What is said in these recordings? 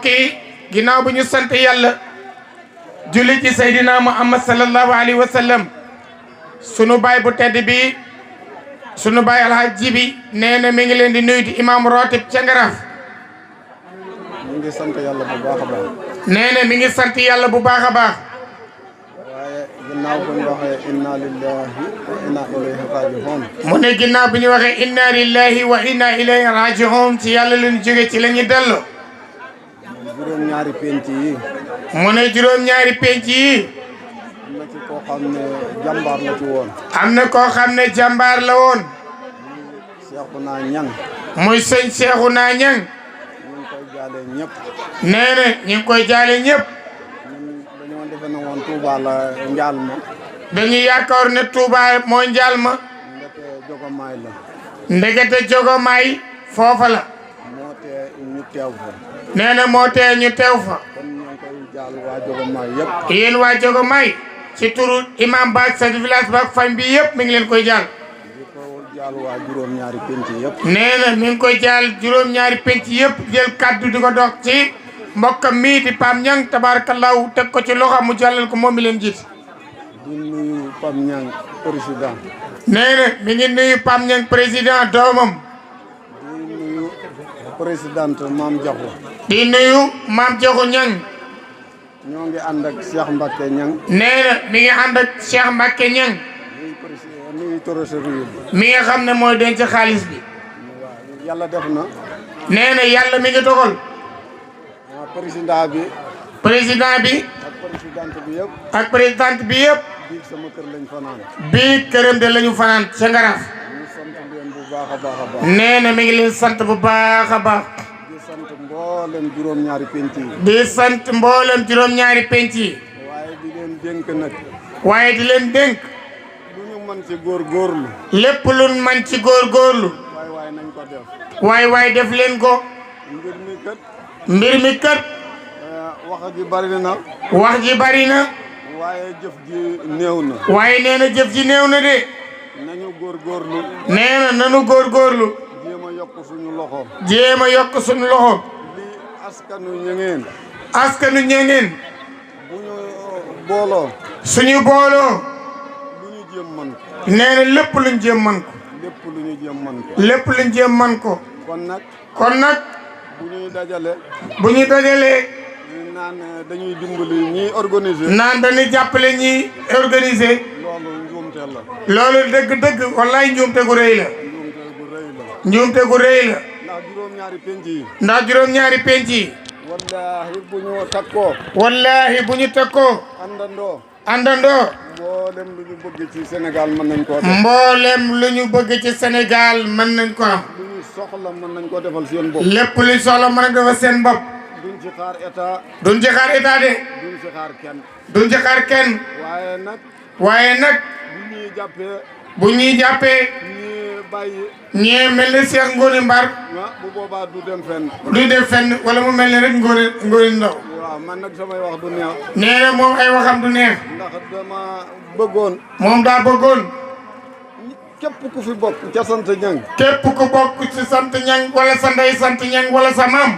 kii ginnaaw bu ñu sant yàlla julli ci Seydina Muhammad sallallahu alayhi wa sallam sunu baay bu tedd bi sunu baay alhaji bi nee na mi ngi leen di nuyu di imam rotib ca Ngaraaf. mi ngi sant yàlla bu baax a baax. nee na mi ngi sant yàlla bu baax a baax. waaye ginnaaw bu ñu waxee inna lillahi wa inna ilayhi raji'un. mu ne ginnaaw bu ñu waxee inna lillahi wa inna ilayhi raji'un ci yàlla leen jóge ci la ñu delloo. juróom-ñaari penc yi. mu ne juróom-ñaari penc yi. am na ci koo xam ne jàmbaar la ci woon. am na koo xam ne jàmbaar la woon. Seexuna Ñang. muy sëñ Seexuna Ñang. ñu ngi koy jaale ñëpp. nee na ñu ngi koy jaale ñëpp. ñun dañoo defe ne woon Touba la njaal ma. dañuy yaakaar ne Touba moo njaal ma. ndeke jogomaay la. ndekete jogomaay foofa la. moo tee ñu teew fa. nee na moo tee ñu teew fa. kon ñu ngi koy jaal waa jogomaay yëpp. yéen waa jogomaay ci turu imam baak sa village baak fañ bi yëpp mi ngi leen koy jaal. di ko jaal waa juróom-ñaari penc yëpp. nee na mi ngi koy jaal juróom-ñaari penc yëpp jël kaddu di ko dox ci mbokkam mii di Pam Ñang tabarakallahu teg ko ci loxo mu jàllal ko moom mi leen jiit. di nuyu Pam Ñang président. nee na mi ngi nuyu Pam Ñang président doomam. di nuyu présidente Maam Jaxu. di nuyu Maam Jaxu Ñang. ñoo ngi ànd ak Cheikh Mbacke Ñang. nee na mi ngi ànd ak Cheikh Mbacke Ñang. nuyu trésorier bi. mi nga xam ne mooy denc xaalis bi. waaw yàlla def na. nee na yàlla mi ngi dogal. président bi. président bi. ak présidente bi yëpp. ak présidente bi yëpp. biig sama kër lañ fanaan. bii këram de lañu fanaan ca Ngaraaf. ñu sant leen bu baax a baax a baax. nee na mi ngi leen sant bu baax a baax. di sant mboolem juróom-ñaari penc yi. di sant mboolem juróom-ñaari penc yi. waaye di leen dénk nag. waaye di leen dénk. lu ñu mën ci góorgóorlu. lépp luñ man ci góorgóorlu. waaye nañ ko def. waaye def leen ko. mbir mi kat. mbir mi kat. wax ji bari na. wax ji bari na. waaye jëf ji néew na. waaye nee na jëf ji néew na de. nañu góorgóorlu. nee na nanu góorgóorlu. jéem a yokk suñu loxo. jéem a yokk suñu loxo. li askanu ñangeen. askanu ñangeen. bu ñu booloo. suñu booloo. lu ñu jéem man ko. nee na lépp luñ jéem man ko. lépp lu ñu jéem man ko. lépp luñ jéem man ko. kon nag. bu ñuy dajale. bu ñuy dajalee. ñu naan dañuy dimbali ñiy organiser. naan dañuy jàppale ñiy organiser. loolu njuumte la. loolu dëgg-dëgg wallaay njuumte gu rëy la. njuumte gu rëy la. njuumte gu rëy la. ndax juróom-ñaari penc yi. ndax juróom-ñaari penc yi. wallaahi bu ñu takkoo. wallaahi bu ñu takkoo. àndandoo. àndandoo. mboolem lu ñu bëgg ci Sénégal mën nañ koo def. mboolem lu ñu bëgg ci Sénégal mën nañ ko am. lu ñu soxla mën nañ ko defal seen bopp. lépp luñ soxla mën a defal seen bopp. duñ ci xaar état. duñ ci xaar état de. duñ ci xaar kenn. duñ ci xaar kenn. waaye nag. bu ñuy jàppee. ñii bàyyi. ñee mel ni Cheikh Ngoni Mbar. bu boobaa du dem fenn. du dem fenn wala mu mel ne rek Ngoni Ndaw. waaw man nag samay wax du neex. nee na moom ay waxam du neex. ndax dama bëggoon. moom daa bëggoon. képp ku fi bokk ca sant ñang. képp ku bokk ci sant ñang wala sa ndey sant ñang wala sa maam.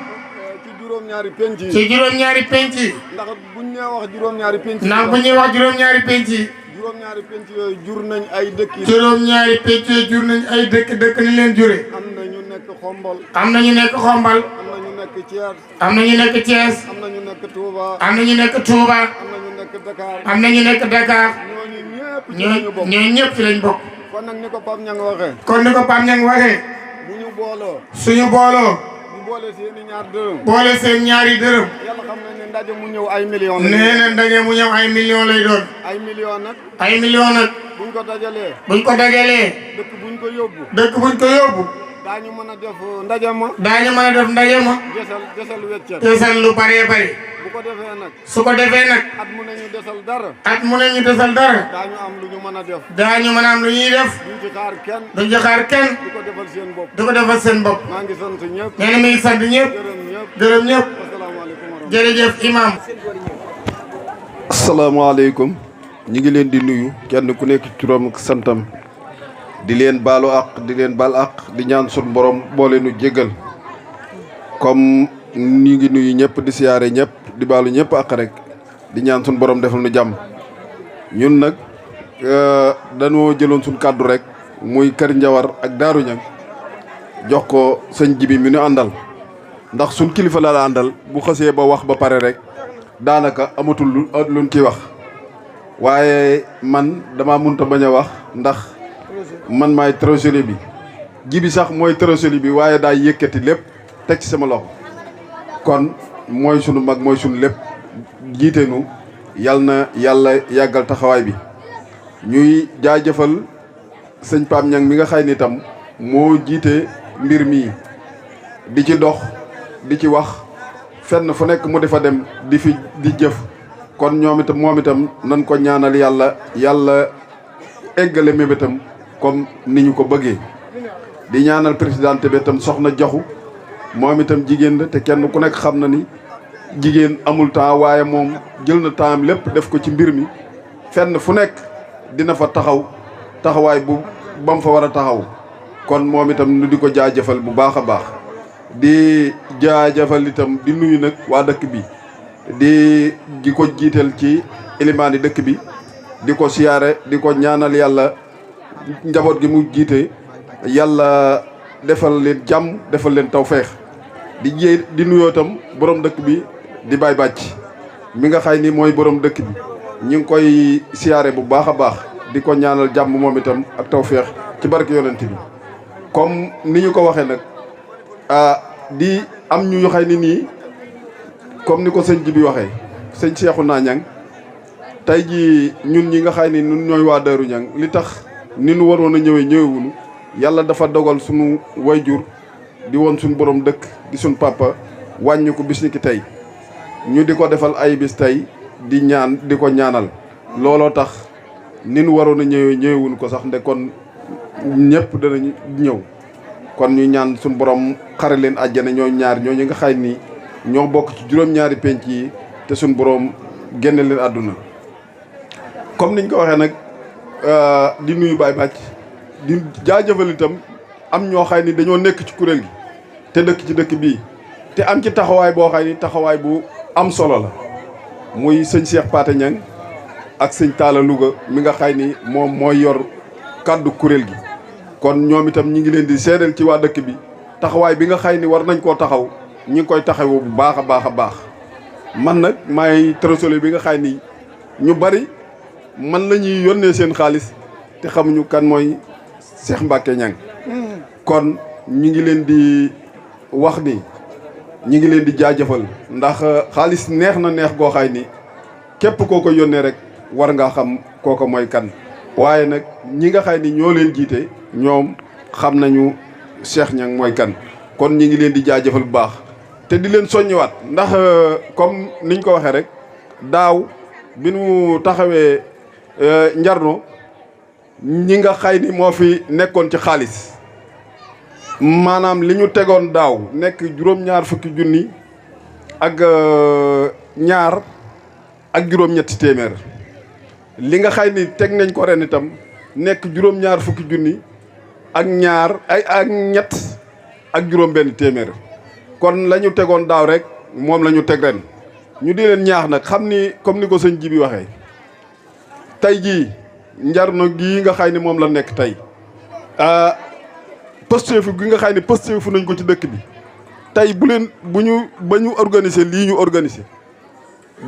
ci juróom-ñaari penc yi. ci juróom-ñaari penc yi. ndax buñ nee wax juróom-ñaari penc yi. ndax bu ñuy wax juróom-ñaari penc yi. juróom-ñaari penc yooyu jur nañ ay dëkk yi. juróom-ñaari penc yooyu jur nañ ay dëkk ni leen jure. am na ñu nekk xombol. am na ñu nekk xombal. am na ñu nekk Thiès. am na ñu nekk Thiès. am na ñu nekk Touba. am na ñu nekk Touba. am na ñu nekk Dakar. am na ñu nekk Dakar. ñooñu ñëpp ci lañu bokk. ñooñu ñëpp ci lañ bokk. kon nag ni ko Pape Niang waxee. kon ni ko Pape Niang waxee. bu ñu booloo. suñu booloo. bu boole seeni ñaar dërëm. boole seen ñaari dërëm. yàlla xam na ne ndaje mu ñëw ay millions. nee na ndaje mu ñëw ay millions lay doon. ay millions nag. ay millions nag. buñ ko dajalee. buñ ko dajalee. dëkk buñ ko yóbbu. dëkk buñ ko yóbbu. daañu mën a def ndaje ma. daañu mën a def ndaje ma. desal weccet. desal lu bëree bëri. bu ko defee nag. su ko defee nag. at mu ne ñu desal dara. at mu ne ñu desal dara. daañu am lu ñu mën a def. daañu mën a am lu ñuy def. duñ ci xaar kenn. duñ ci xaar kenn. di ko defal seen bopp. di ko defal seen bopp. maa ngi sant ñëpp. nee na mi ngi sant ñëpp. gërëm ñëpp. gërëm ñëpp. asalaamaaleykum. jërëjëf imam. asalaamaaleykum. ñi ngi leen di nuyu kenn ku nekk turam ak santam. di leen baalu àq di leen baal àq di ñaan sun borom boole nu jégal comme ñu ngi nuyu ñëpp di siyaare ñëpp di baalu ñëpp ak rek di ñaan suñu borom defal nu jàmm. ñun nag dañoo jëloon suñu kàddu rek muy kër Njawar ak Daaru Ñang jox ko sëñ Jibi mi ñu àndal ndax suñ kilifa la àndal bu xësee ba wax ba pare rek daanaka amatul luñ ciy wax waaye man dama munta bañ a wax ndax man maay trésorier bi Jibi sax mooy trésorier bi waaye daa yëkkati lépp teg ci sama loxo kon mooy sunu mag mooy sunu lépp jiite nu yal na yàlla yàggal taxawaay bi ñuy jaajëfal sëñ Pape Niang mi nga xay ni itam moo jiite mbir mii di ci dox di ci wax fenn fu nekk mu defa dem di jëf kon moom itam nan ko ñaanal yàlla eggale mébétam comme ni ñu ko bëggee di ñaanal présidente bi itam soxna Jaxu moom itam jigéen la te kenn ku nekk xam na ni jigéen amul temps waaye moom jël na temps lépp def ko ci mbir mi fenn fu nekk dina fa taxawaay bu ba mu fa war a taxaw kon moom itam nu di ko jaajëfal bu baax a baax di jaajëfal itam di nuyu nag waa dëkk bi di ko jiital ci ilimaani dëkk bi di ko siyaare di ko ñaanal yàlla njaboot gi mu jiite yàlla defal leen jàmm defal leen tawfeex di nuyoo itam borom dëkk bi di Baay Bàcc mi nga xay ni mooy borom dëkk bi ñu ngi koy siyaare bu baax a baax di ko ñaanal jàmm moom itam ak tawfeex ci barke yonent bi comme ni ñu ko waxee nag di am ñu xay ni nii comme ni ko sëñ ji bi waxee sëñ Seexuna Ñang tey ji ñun ñi nga xay ni ñun ñooy waa Daaru Ñang li tax ni nu waroon a ñëwewunu yàlla dafa dogal sunu wayjur di woon suñu borom dëkk di suñu papa wàññi ko bis ni ki tey ñu di ko defal ay bis tey di ko ñaanal looloo tax ni nu waroon a ñëwewuñu ko sax nde kon ñëpp danañ ñëw kon ñu ñaan suñu borom xare leen àjjana ñoo ñaar ñooñu nga xay ni ñoo bokk ci juróom-ñaari penc yi te suñu borom génne leen àdduna comme niñ ko waxee nag di nuyu Baay Bàcc di jaajëfal itam am ñoo xay ni dañoo nekk ci kuréel gi te dëkk ci dëkk bii te am ci taxawaay boo xay ni taxawaay bu am solo la muy sëñ Cheikh Paate Niang ak sëñ Talla Louga mi nga xay ni moom mooy yor kàddu kuréel gi kon ñoom itam ñi ngi leen di seedeel ci waa dëkk bi taxawaay bi nga xay ni war nañ koo taxaw ñi ngi koy taxawu bu baax a baax a baax man nag maay trésorier bi nga xay ni ñu bari man la ñuy yónnee seen xaalis te xamuñu kan mooy Cheikh Mbacke Niang kon ñi ngi leen di wax ni ñi ngi leen di jaajëfal ndax xaalis neex na neex goo xay ni képp koo ko yónnee rek war ngaa xam kooko mooy kan waaye nag ñi nga xay ni ñoo leen jiite ñoom xam nañu Cheikh Niang mooy kan kon ñi ngi leen di jaajëfal bu baax te di leen soññiwaat ndax comme niñ ko waxee rek daaw bi nu taxawee njarno ñi nga xay ni moo fi nekkoon ci xaalis maanaam li ñu tegoon daaw nekk juróom-ñaar fukki junni ak ñaar ak juróom-ñetti téeméer li nga xay ni teg nañ ko ren itam nekk juróom-ñaar fukki junni ak ñaar ak ñett ak juróom-benn téeméer kon la ñu tegoon daaw rek moom la ñu teg ren ñu di leen ñaax nag xam ni comme ni ko sëñ ji bi waxee tey jii njarno gii nga xay ni moom la nekk tey pëstéefu gi nga xay ni pëstéefu nañ ko ci dëkk bi tey ba ñu organiser lii ñu organiser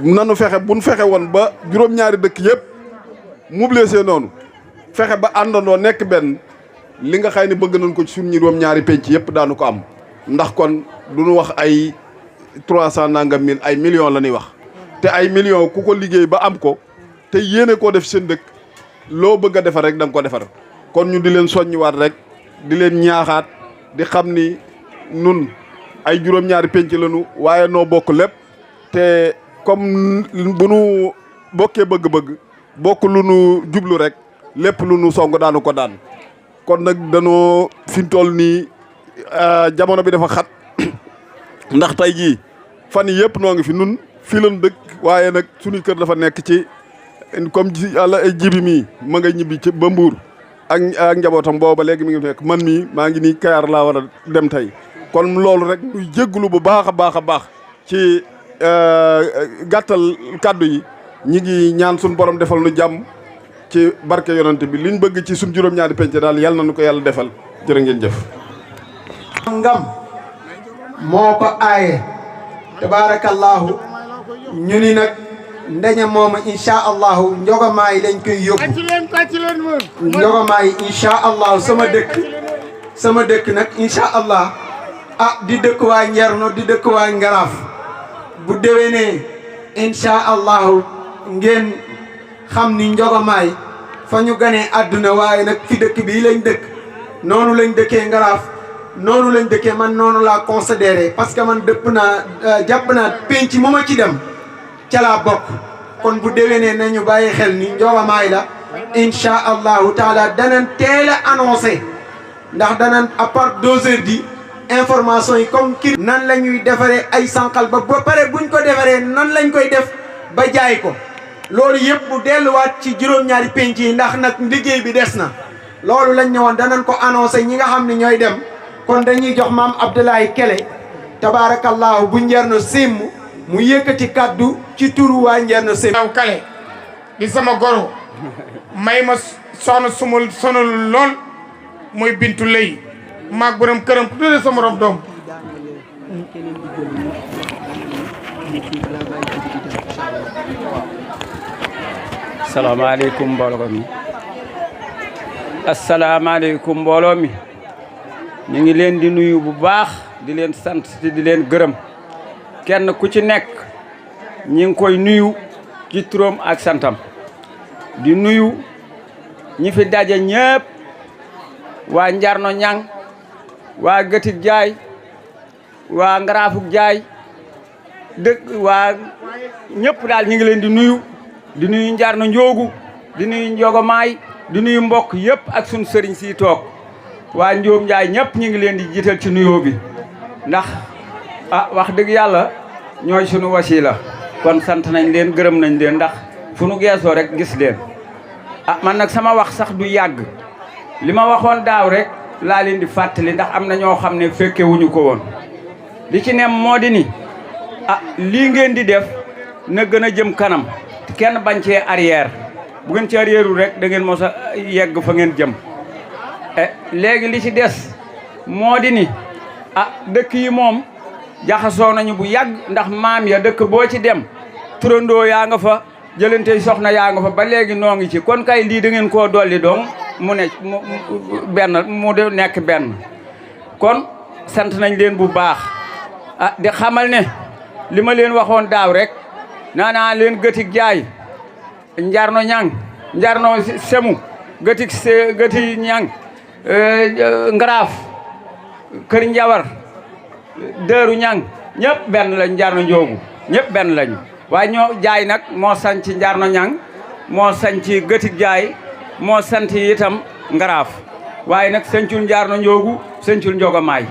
nanu buñ fexe woon ba juróom-ñaari dëkk yëpp mobilisé noonu fexe ba àndandoo nekk benn li nga xay ni bëgg nañ ko ci suñu juróom-ñaari penc yëpp daanu ko am ndax kon duñu wax ay 300 nangam mille ay millions la ñuy wax te ay millions ku ko liggéey ba am ko te yéene koo def seen dëkk loo bëgg a defar rek da nga ko defar kon ñu di leen soññiwaat rek di leen ñaaxaat di xam ni nun ay juróom-ñaari penc lañu waaye noo bokk lépp te comme bu nu bokkee bëgg-bëgg bokk lu nu jublu rek lépp lu nu song daanu ko daan kon nag danoo fi mu toll nii jamono bi dafa xat ndax tey jii fan yii yëpp noo ngi fi nun fii lañ dëkk waaye nag suñu kër dafa nekk ci comme jibi mii ma nga ñibbi ci ba Mbuur ak njabootam booba léegi mi ngi fekk man mii maa ngi nii Kayar laa war a dem tey kon loolu rek ñuy jégglu bu baax a baax a baax ci gàttal kàddu yi ñi ngi ñaan suñu borom defal nu jàmm ci barke yonante bi liñ bëgg ci suñ juróom-ñaari penc daal yàlla na nu ko yàlla defal jërë ngeen jëf. ngam moo ko aaye tabaarakallaahu ñu ni nag ndaje moomu incha allahu njogomaay lañ koy yóbbu njogomaay incha allahu sama dëkk nag incha allah di dëkk waa Njerno di dëkk waa Ngaraaf bu déwénee incha allahu ngeen xam ni njogomaay fa ñu ganee àdduna waaye nag fi dëkk bii lañ dëkk noonu lañ dëkkee Ngaraaf noonu lañ dëkkee man noonu laa considéré parce que man jàpp naa penc mu ma ci dem ca laa bokk kon bu déwénee nañu bàyyi xel ni njogomaay la incha allahu taala danañ teel a annoncé ndax danañ à part 2 heures di information yi comme kii nan la ñuy defaree ay sànqal ba pare buñ ko defaree nan lañ koy def ba jaay ko loolu yëpp bu delluwaat ci juróom-ñaari penc yi ndax nag liggéey bi des na loolu lañ ñëwoon danañ ko annoncé ñi nga xam ne ñooy dem kon dañuy jox maam Abdoulaye Kele tabaarakallaahu bu Njerno Sim mu yëkkati kaddu ci turu waa Njerno Sim. aw Kale di sama goro may ma soxna sumul sonal lool muy bintu lay maag borom këram ku tudde sama rob doom asalaamaaleykum mbooloo mi asalaamaaleykum mbooloo mi ñu ngi leen di nuyu bu baax di leen sant di leen gërëm kenn ku ci nekk ñi ngi koy nuyu ci turam ak santam di nuyu ñi fi daje ñëpp waa Njarno Ñang waa Gëtik Jaay waa Ngaraafuk Jaay dëkk waa ñëpp daal ñu ngi leen di nuyu Njarno Njoogu di nuyu Njogomaay di nuyu mbokk yëpp ak suñu sëriñ si toog waa Njoom Njaay ñëpp ñu ngi leen di jiital ci nuyoo bi ndax wax dëgg yàlla ñooy sunu wasila kon sant nañ leen gërëm nañ leen ndax fu nu geesoo rek gis leen man nag sama wax sax du yàgg li ma waxoon daaw rek laa leen di fàttali ndax am na ñoo xam ne fekke wuñu ko woon li ci nem moo di ni lii ngeen di def na gën a jëm kanam kenn bañ cee arrière bu ngeen ci arrièreul rek da ngeen mos a yegg fa ngeen jëm léegi li ci des moo di ni dëkk yi moom jaxasoo nañu bu yàgg ndax maam ya dëkk boo ci dem turandoo yaa nga fa jëlante soxna yaa nga fa ba léegi noo ngi ci kon kay lii da ngeen koo dolli dong mu ne benn mu de nekk benn kon sant nañ leen bu baax di xamal ne li ma leen waxoon daaw rek naa leen Gëtik Jaay Njarno Ñang Njarno Semu Gëti Ñang Ngaraaf Kër Njawar Dëru Ñang ñëpp benn lañ Njarno Njoogu ñëpp benn lañu waaye ñoo jaay nag moo sanc Njarno Ñang moo sanc Gëtik Jaay moo sant itam Ngaraaf waaye nag sancul Njarno Njoogu sancul Njogomaay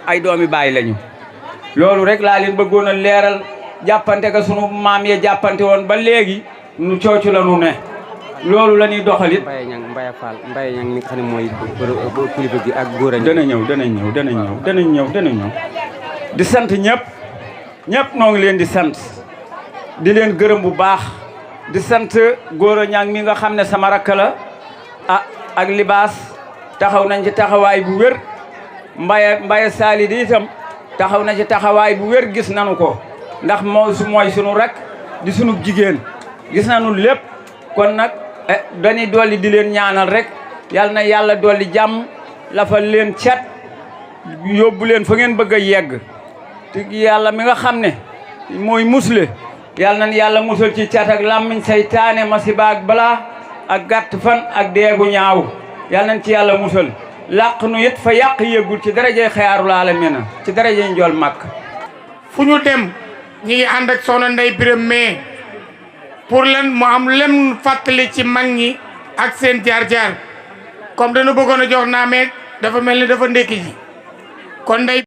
ay doomi baay lañu loolu rek laa leen bëggoon a leeral jàppante ka sunu maam ya jàppante woon ba léegi nu coocu la nu ne loolu la ñuy doxalit Mbaye Ñang Mbaye Fall Mbaye Ñang mi nga xam ne mooy kilifa gi ak góor a dana ñëw di sant ñëpp noo ngi leen di sant di leen gërëm bu baax di sant góor a ñang mi nga xam ne sama rakk la ak libaas taxaw nañ ci taxawaay bu wér Mbaye Sali di itam taxaw na ci taxawaay bu wér gis nanu ko ndax mooy sunu rakk di sunu jigéen gis nanu lépp kon nag dañuy dolli di leen ñaanal rek yal na yàlla dolli jàmm lafal leen cat yóbbu leen fa ngeen bëgg a yegg te yàlla mi nga xam ne mooy musle yal na yàlla musal ci cat ak làmmiñ saytaane masiba ak balaa ak gàtt fan ak deegu ñaaw yal nañ ci yàlla musal làq nu it fa yàq yëggul ci darajey xayaarul aalamiina ci darajey njool màkk fu ñu dem ñi ngi ànd ak soxna Ndey Biram mais pour lan mu am lem fàttali ci mag ñi ak seen jaar-jaar comme dañu bëggoon a jox naa meeg dafa mel ni dafa ndékki ji kon Ndey